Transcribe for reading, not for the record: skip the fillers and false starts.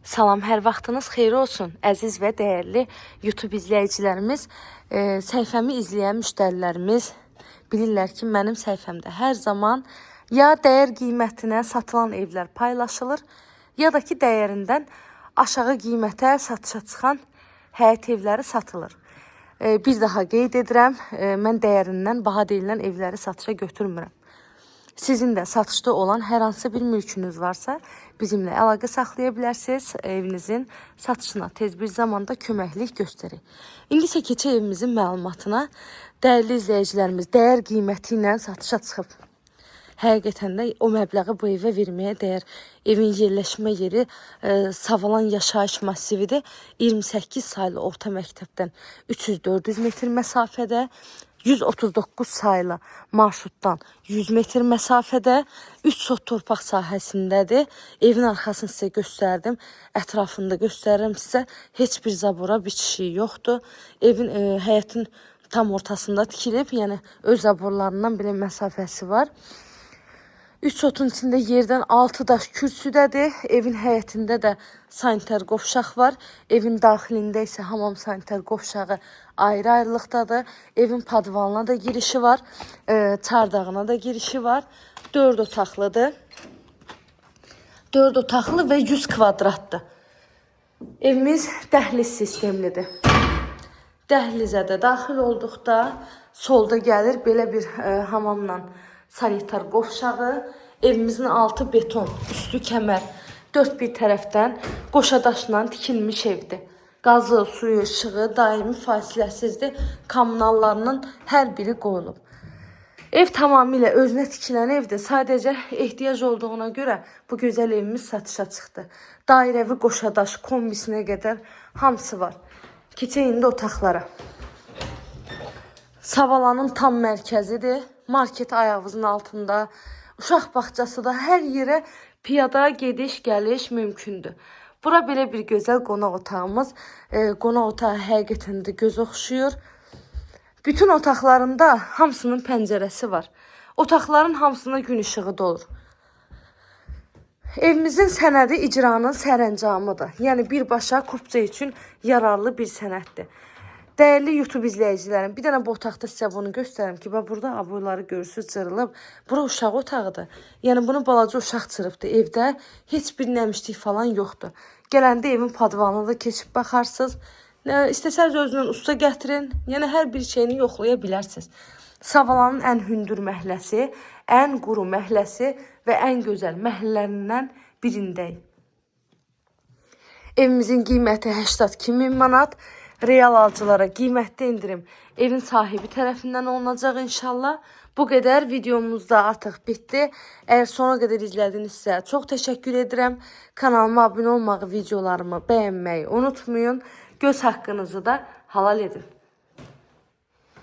Salam, hər vaxtınız xeyir olsun, əziz və dəyərli YouTube izləyicilərimiz. Səhifəmi izləyən müştərilərimiz bilirlər ki, mənim səhifəmdə hər zaman ya dəyər qiymətinə satılan evlər paylaşılır, ya da ki, dəyərindən aşağı qiymətə satışa çıxan həyət evləri satılır. Bir daha qeyd edirəm, mən dəyərindən baha deyilən evləri satışa götürmürəm. Sizin də satışda olan hər hansı bir mülkünüz varsa, bizimlə əlaqə saxlaya bilərsiniz. Evinizin satışına tez bir zamanda köməklik göstərik. İndi isə keçək evimizin məlumatına. Dəyərli izləyicilərimiz, dəyər qiyməti ilə satışa çıxıb. Həqiqətən də o məbləği bu evə verməyə dəyər. Evin yerləşmə yeri Savalan yaşayış massividir. 28 saylı orta məktəbdən 300-400 metr məsafədə. 139 saylı marşrutdan 100 metr məsafədə, 3 sot torpaq sahəsindədir. Evin arxasını sizə göstərdim, ətrafında göstərirəm sizə. Heç bir zabora biçişi yoxdur. Evin həyətin tam ortasında tikilib, yəni öz zaborlarından belə məsafəsi var. 3 sotun içində yerdən 6 daş kürsüdədir. Evin həyətində də sanitar qovşaq var. Evin daxilində isə hamam sanitar qovşağı ayrı-ayrılıqdadır. Evin padvalına da girişi var. Çardağına da girişi var. 4 otaqlıdır. 4 otaqlı və 100 kvadratdır. Evimiz dəhliz sistemlidir. Dəhlizə də daxil olduqda solda gəlir belə bir hamamla sanitar qovşağı. Evimizin altı beton, üstü kəmər, 4 bir tərəfdən qoşadaşla tikilmiş evdir. Qazı, suyu, işığı daimi fasiləsizdir. Kommunallarının hər biri qoyulub. Ev tamamilə özünə tikilən evdir. Sadəcə ehtiyac olduğuna görə bu gözəl evimiz satışa çıxdı. Dairəvi qoşadaş, kombisinə qədər hamısı var. Keçək indi otaqlara. Savalanın tam mərkəzidir. Market ayağınızın altında. Uşaq bağçası da hər yerə piyada gediş-gəliş mümkündür. Bura belə bir gözəl qonaq otağımız. Qonaq otağı həqiqətən də göz oxşuyur. Bütün otaqlarında hamısının pəncərəsi var. Otaqların hamısına gün işığı dolur. Evimizin sənədi icranın sərəncamıdır. Yəni birbaşa kupça üçün yararlı bir sənəddir. Dəyərli YouTube izləyicilərim, bir dənə bu otaqda sizə bunu göstərim ki, burada aboyları görürsünüz cırılıb. Bura uşaq otağıdır. Yəni bunu balaca uşaq çırıbdır. Evdə heç bir nəmişlik falan yoxdur. Gələndə evin padvalına da keçib baxarsınız. İstəsəniz özünün usta gətirin. Yəni hər bir şeyini yoxlaya bilərsiniz. Savalanın ən hündür məhəlləsi, ən quru məhəlləsi və ən gözəl məhəllələrindən birindəyik. Evimizin qiyməti 82 min manat. Real alıcılara qiymətdə indirim evin sahibi tərəfindən olunacaq inşallah. Bu qədər videomuzda artıq bitdi. Əgər sona qədər izlədinizsə çox təşəkkür edirəm. Kanalıma abunə olmağı, videolarımı bəyənməyi unutmayın. Göz haqqınızı da halal edin.